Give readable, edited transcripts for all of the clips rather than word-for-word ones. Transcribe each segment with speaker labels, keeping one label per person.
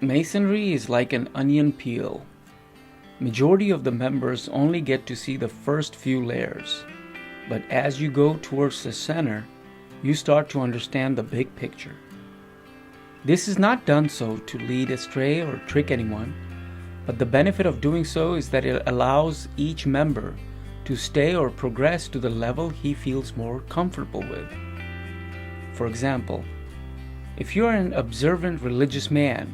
Speaker 1: Masonry is like an onion peel. Majority of the members only get to see the first few layers, but as you go towards the center, you start to understand the big picture. This is not done so to lead astray or trick anyone, but the benefit of doing so is that it allows each member to stay or progress to the level he feels more comfortable with. For example, if you're an observant religious man,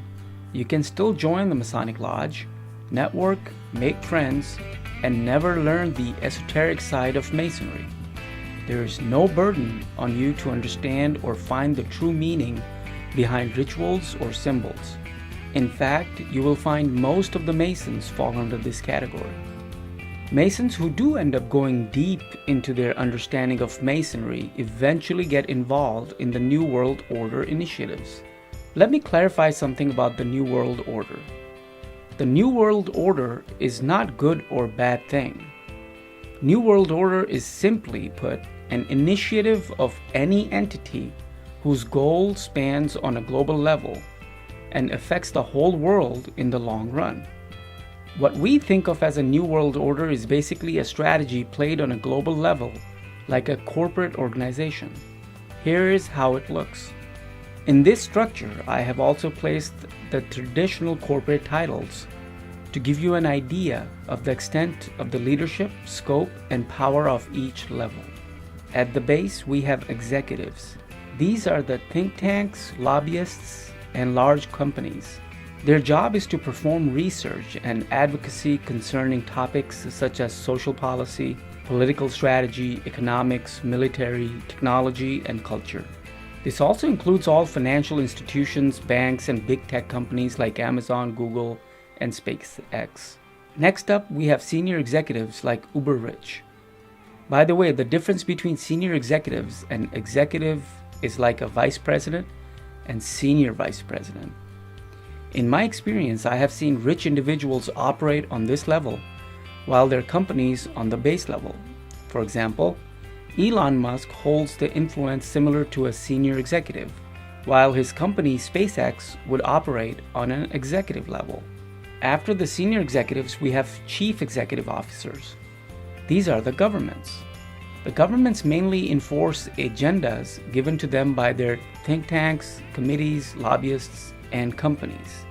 Speaker 1: you can still join the Masonic Lodge, network, make friends, and never learn the esoteric side of Masonry. There is no burden on you to understand or find the true meaning behind rituals or symbols. In fact, you will find most of the Masons fall under this category. Masons who do end up going deep into their understanding of Masonry eventually get involved in the New World Order initiatives. Let me clarify something about the New World Order. The New World Order is not good or bad thing. New World Order is simply put an initiative of any entity whose goal spans on a global level and affects the whole world in the long run. What we think of as a New World Order is basically a strategy played on a global level, like a corporate organization. Here is how it looks. In this structure, I have also placed the traditional corporate titles to give you an idea of the extent of the leadership, scope, and power of each level. At the base, we have executives. These are the think tanks, lobbyists, and large companies. Their job is to perform research and advocacy concerning topics such as social policy, political strategy, economics, military, technology, and culture. This also includes all financial institutions, banks, and big tech companies like Amazon, Google, and SpaceX. Next up, we have senior executives like Uber Rich. By the way, the difference between senior executives and executive is like a vice president and senior vice president. In my experience, I have seen rich individuals operate on this level while their companies on the base level. For example, Elon Musk holds the influence similar to a senior executive, while his company SpaceX would operate on an executive level. After the senior executives, we have chief executive officers. These are the governments. The governments mainly enforce agendas given to them by their think tanks, committees, lobbyists, and companies.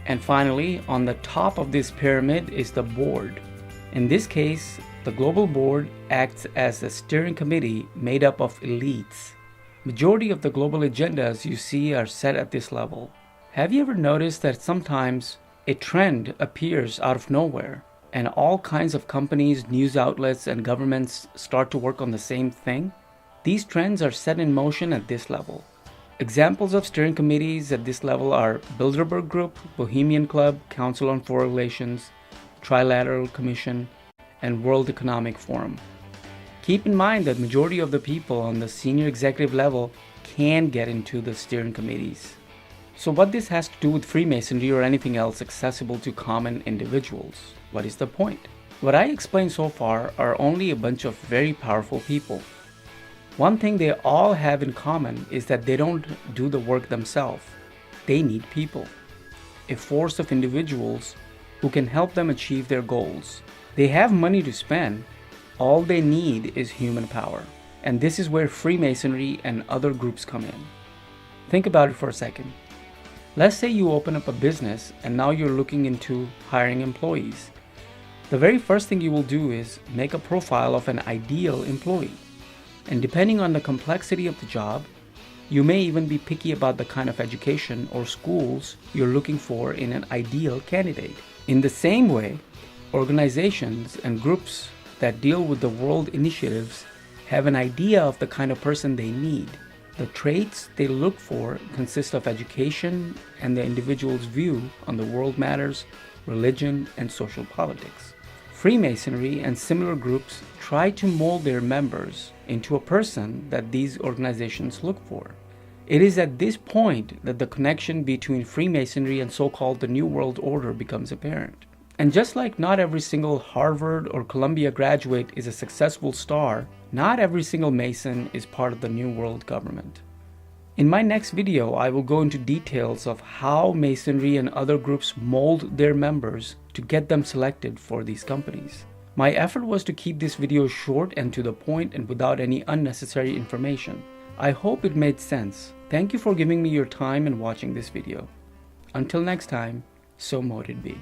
Speaker 1: And finally, on the top of this pyramid is the board. In this case, the global board acts as a steering committee made up of elites. Majority of the global agendas you see are set at this level. Have you ever noticed that sometimes a trend appears out of nowhere and all kinds of companies, news outlets, and governments start to work on the same thing? These trends are set in motion at this level. Examples of steering committees at this level are Bilderberg Group, Bohemian Club, Council on Foreign Relations, Trilateral Commission, and World Economic Forum. Keep in mind that majority of the people on the senior executive level can get into the steering committees. So what this has to do with Freemasonry or anything else accessible to common individuals? What is the point? What I explained so far are only a bunch of very powerful people. One thing they all have in common is that they don't do the work themselves. They need people, a force of individuals who can help them achieve their goals. They have money to spend. All they need is human power. And this is where Freemasonry and other groups come in. Think about it for a second. Let's say you open up a business and now you're looking into hiring employees. The very first thing you will do is make a profile of an ideal employee. And depending on the complexity of the job, you may even be picky about the kind of education or schools you're looking for in an ideal candidate. In the same way, organizations and groups that deal with the world initiatives have an idea of the kind of person they need. The traits they look for consist of education and the individual's view on the world matters, religion, and social politics. Freemasonry and similar groups try to mold their members into a person that these organizations look for. It is at this point that the connection between Freemasonry and so-called the New World Order becomes apparent. And just like not every single Harvard or Columbia graduate is a successful star, not every single Mason is part of the New World government. In my next video, I will go into details of how Masonry and other groups mold their members to get them selected for these companies. My effort was to keep this video short and to the point and without any unnecessary information. I hope it made sense. Thank you for giving me your time and watching this video. Until next time, so mote it be.